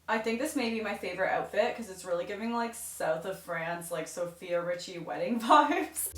I think this may be my favorite outfit because it's really giving like south of France, like Sophia Richie wedding vibes.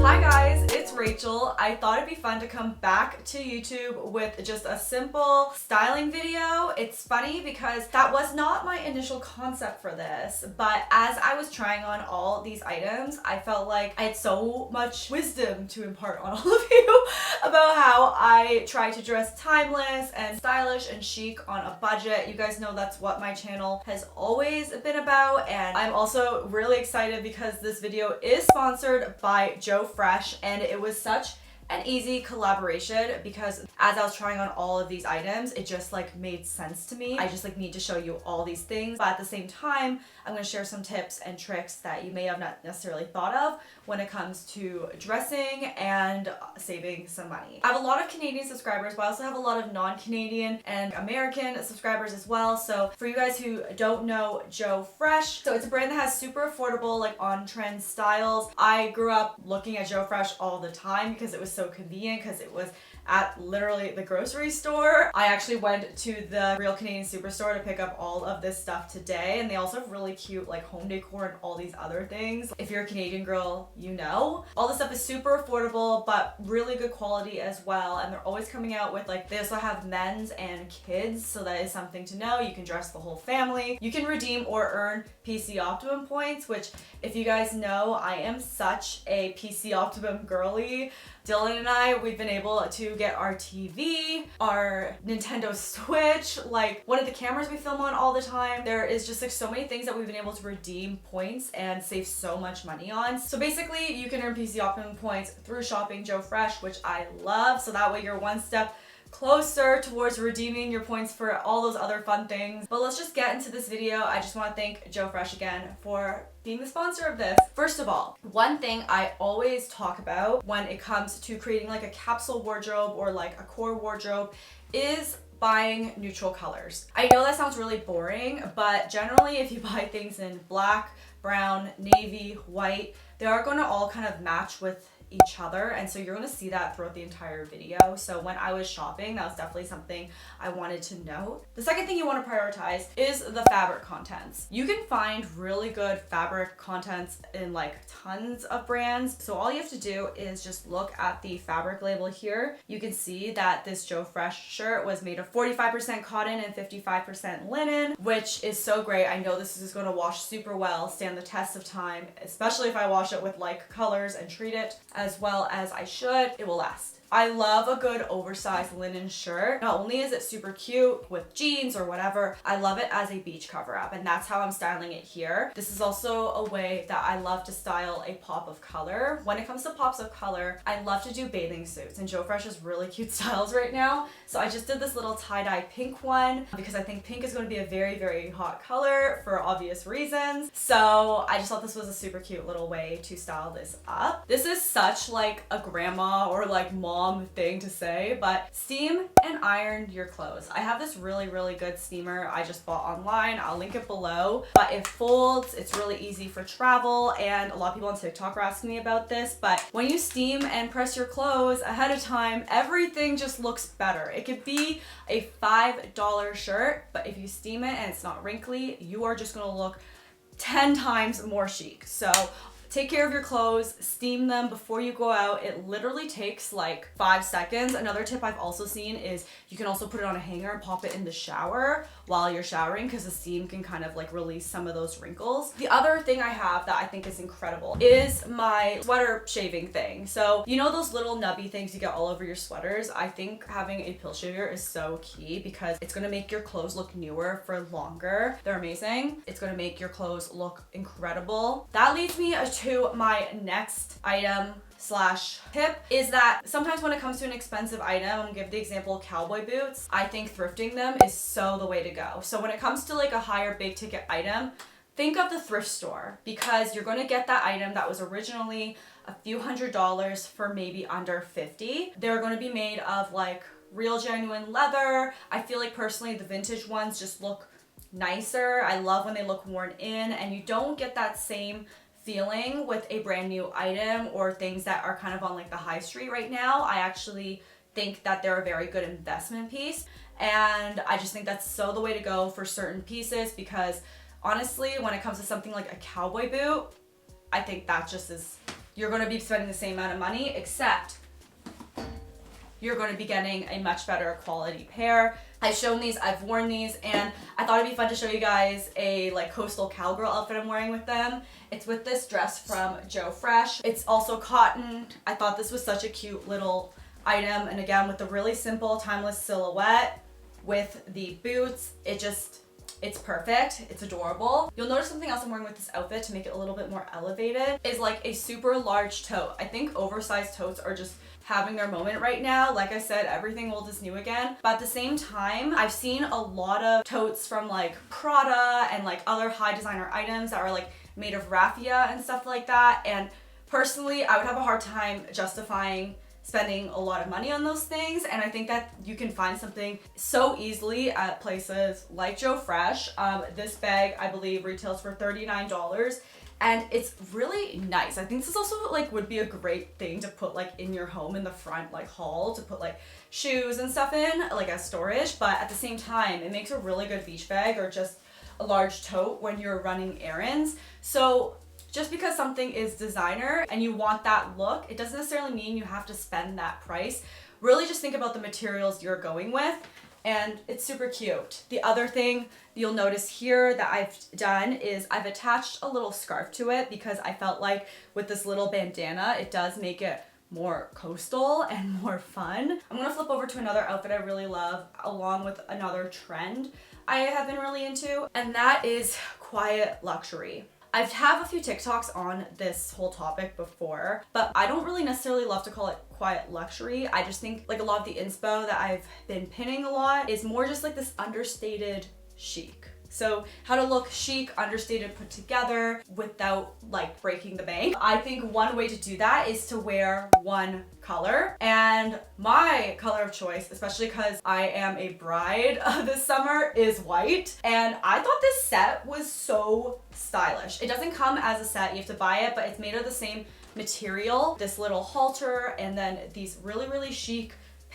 Hi guys, it's Rachel. I thought it'd be fun to come back to YouTube with just a simple styling video. It's funny because that was not my initial concept for this, but as I was trying on all these items, I felt like I had so much wisdom to impart on all of you about how I try to dress timeless and stylish and chic on a budget. You guys know that's what my channel has always been about, and I'm also really excited because this video is sponsored by Joe Fresh, and it was such an easy collaboration because as I was trying on all of these items, it just like made sense to me. I just like need to show you all these things, but at the same time, I'm going to share some tips and tricks that you may have not necessarily thought of when it comes to dressing and saving some money. I have a lot of Canadian subscribers, but I also have a lot of non-Canadian and American subscribers as well. So for you guys who don't know Joe Fresh, so it's a brand that has super affordable, like on-trend styles. I grew up looking at Joe Fresh all the time because it was so convenient, because it was at literally the grocery store. I actually went to the Real Canadian Superstore to pick up all of this stuff today, and they also have really cute like home decor and all these other things. If you're a Canadian girl, you know. All this stuff is super affordable, but really good quality as well, and they're always coming out with like, they also have men's and kids, so that is something to know. You can dress the whole family. You can redeem or earn PC Optimum points, which if you guys know, I am such a PC Optimum girly. Dylan and I, we've been able to get our TV, our Nintendo Switch, like one of the cameras we film on all the time. There is just like so many things that we've been able to redeem points and save so much money on. So basically you can earn PC Optimum points through shopping Joe Fresh, which I love. So that way you're one step closer towards redeeming your points for all those other fun things. But let's just get into this video. I just want to thank Joe Fresh again for being the sponsor of this. First of all, one thing I always talk about when it comes to creating like a capsule wardrobe or like a core wardrobe is buying neutral colors. I know that sounds really boring, but generally if you buy things in black, brown, navy, white, they are going to all kind of match with each other, and so you're going to see that throughout the entire video. So when I was shopping, that was definitely something I wanted to note. The second thing you want to prioritize is the fabric contents. You can find really good fabric contents in like tons of brands, so all you have to do is just look at the fabric label here. You can see that this Joe Fresh shirt was made of 45% cotton and 55% linen, which is so great. I know this is going to wash super well, stand the test of time, especially if I wash it with like colors and treat it as well as I should. It will last. I love a good oversized linen shirt. Not only is it super cute with jeans or whatever, I love it as a beach cover up, and that's how I'm styling it here. This is also a way that I love to style a pop of color. When it comes to pops of color, I love to do bathing suits, and Joe Fresh has really cute styles right now. So I just did this little tie-dye pink one because I think pink is going to be a very, very hot color for obvious reasons. So I just thought this was a super cute little way to style this up. This is such like a grandma or like mom thing to say, but steam and iron your clothes. I have this really, really good steamer I just bought online. I'll link it below, but it folds. It's really easy for travel, and a lot of people on TikTok are asking me about this, but when you steam and press your clothes ahead of time, everything just looks better. It could be a $5 shirt, but if you steam it and it's not wrinkly, you are just gonna look 10 times more chic. So take care of your clothes, steam them before you go out. It literally takes like 5 seconds. Another tip I've also seen is you can also put it on a hanger and pop it in the shower while you're showering, because the steam can kind of like release some of those wrinkles. The other thing I have that I think is incredible is my sweater shaving thing. So you know those little nubby things you get all over your sweaters? I think having a pill shaver is so key because it's gonna make your clothes look newer for longer. They're amazing. It's gonna make your clothes look incredible. That leads me to my next item slash tip, is that sometimes when it comes to an expensive item, I'm gonna give the example of cowboy boots, I think thrifting them is so the way to go. So when it comes to like a higher big ticket item, think of the thrift store, because you're gonna get that item that was originally a few $100s for maybe under 50. They're gonna be made of like real genuine leather. I feel like personally the vintage ones just look nicer. I love when they look worn in, and you don't get that same feeling with a brand new item or things that are kind of on like the high street right now. I actually think that they're a very good investment piece. And I just think that's so the way to go for certain pieces, because honestly, when it comes to something like a cowboy boot, I think that just is, you're going to be spending the same amount of money, except you're going to be getting a much better quality pair. I've shown these, I've worn these, and I thought it'd be fun to show you guys a like coastal cowgirl outfit I'm wearing with them. It's with this dress from Joe Fresh. It's also cotton. I thought this was such a cute little item, and again with the really simple timeless silhouette with the boots, it's perfect. It's adorable. You'll notice something else I'm wearing with this outfit to make it a little bit more elevated is like a super large tote. I think oversized totes are just having their moment right now. Like I said, everything old is new again. But at the same time, I've seen a lot of totes from like Prada and like other high designer items that are like made of raffia and stuff like that. And personally, I would have a hard time justifying spending a lot of money on those things, and I think that you can find something so easily at places like Joe Fresh. This bag I believe retails for $39, and it's really nice. I think this is also like would be a great thing to put like in your home in the front like hall to put like shoes and stuff in like as storage, but at the same time it makes a really good beach bag or just a large tote when you're running errands. So just because something is designer and you want that look, it doesn't necessarily mean you have to spend that price. Really just think about the materials you're going with, and it's super cute. The other thing you'll notice here that I've done is I've attached a little scarf to it because I felt like with this little bandana, it does make it more coastal and more fun. I'm gonna flip over to another outfit I really love along with another trend I have been really into, and that is quiet luxury. I've have a few TikToks on this whole topic before, but I don't really necessarily love to call it quiet luxury. I just think like a lot of the inspo that I've been pinning a lot is more just like this understated chic. So how to look chic, understated, put together without like breaking the bank. I think one way to do that is to wear one color, and my color of choice, especially because I am a bride this summer, is white. And I thought this set was so stylish. It doesn't come as a set, you have to buy it, but it's made of the same material. This little halter and then these really, really chic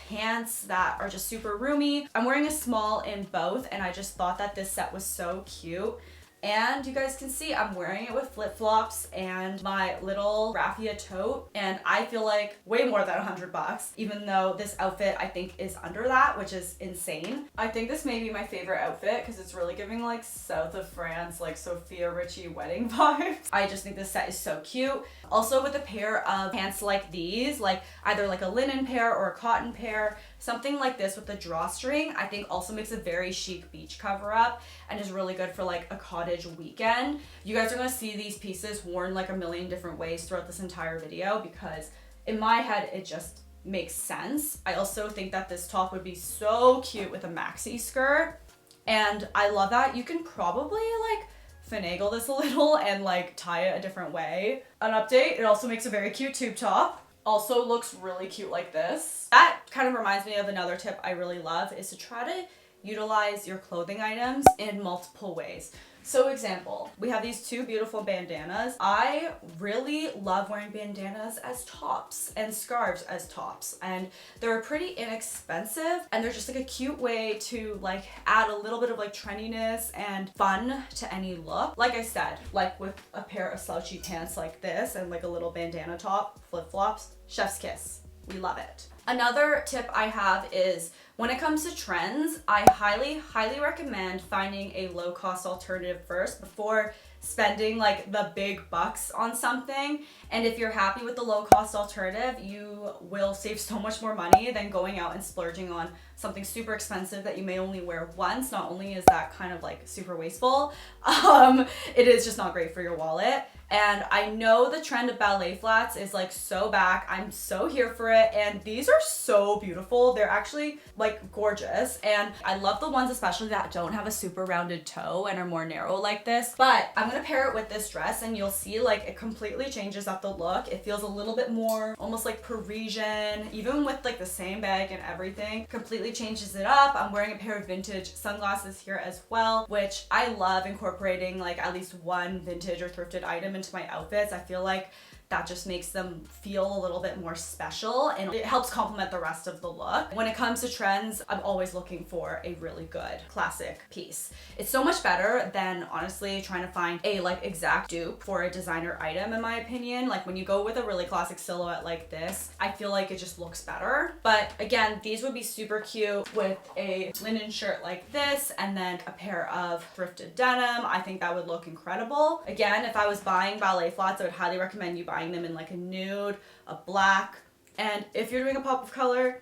pants that are just super roomy. I'm wearing a small in both, and I just thought that this set was so cute. And you guys can see I'm wearing it with flip-flops and my little raffia tote, and I feel like way more than $100, even though this outfit I think is under that, which is insane. I think this may be my favorite outfit because it's really giving like south of France, like Sophia Richie wedding vibes. I just think this set is so cute. Also with a pair of pants like these, like either like a linen pair or a cotton pair, something like this with the drawstring, I think also makes a very chic beach cover up and is really good for like a cottage weekend. You guys are gonna see these pieces worn like a million different ways throughout this entire video because in my head it just makes sense. I also think that this top would be so cute with a maxi skirt, and I love that you can probably like finagle this a little and like tie it a different way. An update, it also makes a very cute tube top. Also looks really cute like this. That kind of reminds me of another tip I really love is to try to utilize your clothing items in multiple ways. So example, we have these two beautiful bandanas. I really love wearing bandanas as tops and scarves as tops, and they're pretty inexpensive and they're just like a cute way to like add a little bit of like trendiness and fun to any look. Like I said, like with a pair of slouchy pants like this and like a little bandana top, flip-flops, chef's kiss. We love it. Another tip I have is when it comes to trends, I highly, highly recommend finding a low-cost alternative first before spending like the big bucks on something. And if you're happy with the low-cost alternative, you will save so much more money than going out and splurging on something super expensive that you may only wear once. Not only is that kind of like super wasteful, it is just not great for your wallet. And I know the trend of ballet flats is like so back. I'm so here for it. And these are so beautiful. They're actually like gorgeous. And I love the ones especially that don't have a super rounded toe and are more narrow like this. But I'm gonna pair it with this dress and you'll see like it completely changes up the look. It feels a little bit more almost like Parisian, even with like the same bag and everything. Completely changes it up. I'm wearing a pair of vintage sunglasses here as well, which I love incorporating like at least one vintage or thrifted item into my outfits. I feel like that just makes them feel a little bit more special, and it helps complement the rest of the look. When it comes to trends, I'm always looking for a really good classic piece. It's so much better than honestly trying to find a like exact dupe for a designer item, in my opinion. Like when you go with a really classic silhouette like this, I feel like it just looks better. But again, these would be super cute with a linen shirt like this and then a pair of thrifted denim. I think that would look incredible. Again, if I was buying ballet flats, I would highly recommend you buying them in like a nude, a black, and if you're doing a pop of color,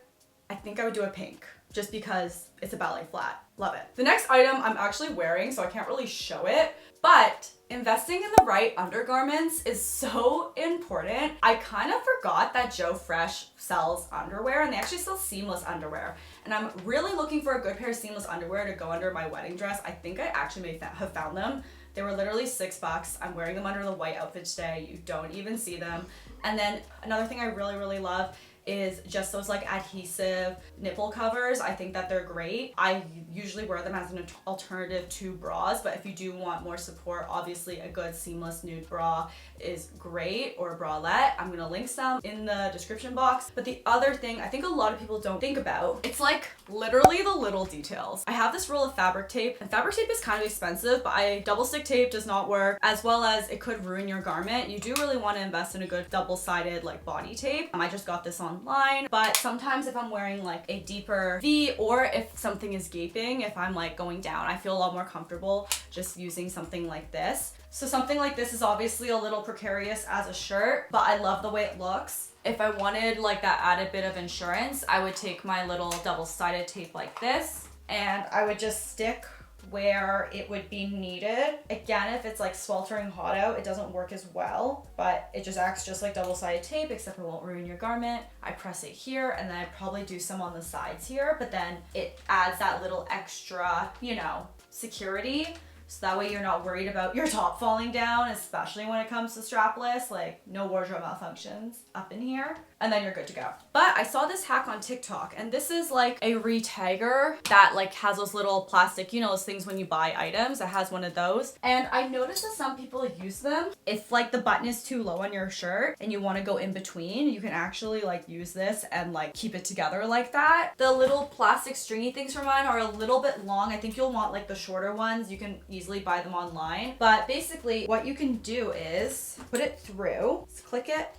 I think I would do a pink, just because it's a ballet flat. Love it. The next item I'm actually wearing, so I can't really show it, but investing in the right undergarments is so important. I kind of forgot that Joe Fresh sells underwear, and they actually sell seamless underwear. And I'm really looking for a good pair of seamless underwear to go under my wedding dress. I think I actually may have found them. They were literally $6. I'm wearing them under the white outfit today. You don't even see them. And then another thing I really love is just those like adhesive nipple covers. I think that they're great. I usually wear them as an alternative to bras, but if you do want more support, obviously a good seamless nude bra is great, or a bralette. I'm gonna link some in the description box. But the other thing I think a lot of people don't think about, it's like literally the little details. I have this roll of fabric tape, and fabric tape is kind of expensive, but double stick tape does not work, as well as it could ruin your garment. You do really want to invest in a good double-sided like body tape. I just got this online, but sometimes if I'm wearing like a deeper V, or if something is gaping, if I'm like going down, I feel a lot more comfortable just using something like this. So something like this is obviously a little precarious as a shirt, but I love the way it looks. If I wanted like that added bit of insurance, I would take my little double-sided tape like this, and I would just stick where it would be needed. Again, if it's like sweltering hot out, it doesn't work as well, but it just acts just like double-sided tape, except it won't ruin your garment. I press it here, and then I probably do some on the sides here, but then it adds that little extra, you know, security. So that way you're not worried about your top falling down, especially when it comes to strapless, like no wardrobe malfunctions up in here, and then you're good to go. But I saw this hack on TikTok, and this is like a retagger that like has those little plastic, you know, those things when you buy items, it has one of those. And I noticed that some people use them. If like the button is too low on your shirt and you want to go in between, you can actually like use this and like keep it together like that. The little plastic stringy things for mine are a little bit long. I think you'll want like the shorter ones. You can easily buy them online. But basically what you can do is put it through, just click it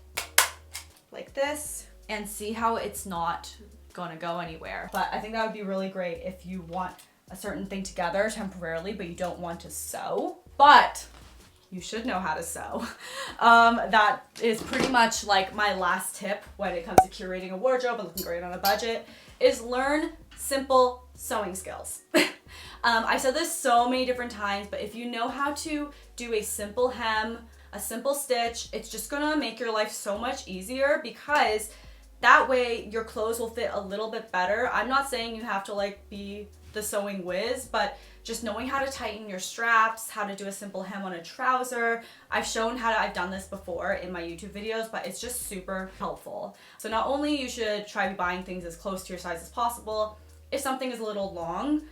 like this, and see how it's not gonna go anywhere. But I think that would be really great if you want a certain thing together temporarily, but you don't want to sew. But you should know how to sew. That is pretty much like my last tip when it comes to curating a wardrobe and looking great on a budget, is learn simple sewing skills. I've said this so many different times, but if you know how to do a simple hem, a simple stitch, it's just gonna make your life so much easier, because that way your clothes will fit a little bit better. I'm not saying you have to like be the sewing whiz, but just knowing how to tighten your straps, how to do a simple hem on a trouser. I've shown how to, I've done this before in my YouTube videos, but it's just super helpful. So not only you should try buying things as close to your size as possible, if something is a little long,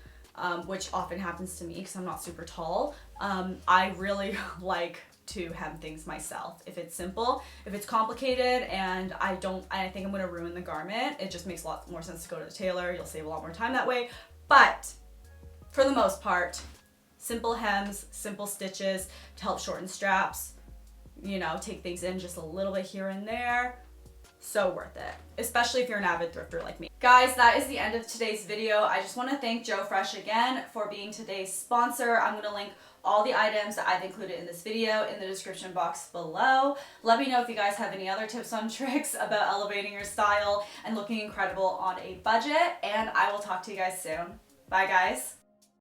which often happens to me because I'm not super tall, I really like to hem things myself. If it's simple, if it's complicated and I think I'm gonna ruin the garment, it just makes a lot more sense to go to the tailor. You'll save a lot more time that way. But for the most part, simple hems, simple stitches to help shorten straps, you know, take things in just a little bit here and there. So worth it, especially if you're an avid thrifter like me. Guys, that is the end of today's video. I just want to thank Joe Fresh again for being today's sponsor. I'm going to link all the items that I've included in this video in the description box below. Let me know if you guys have any other tips and tricks about elevating your style and looking incredible on a budget, and I will talk to you guys soon. Bye guys.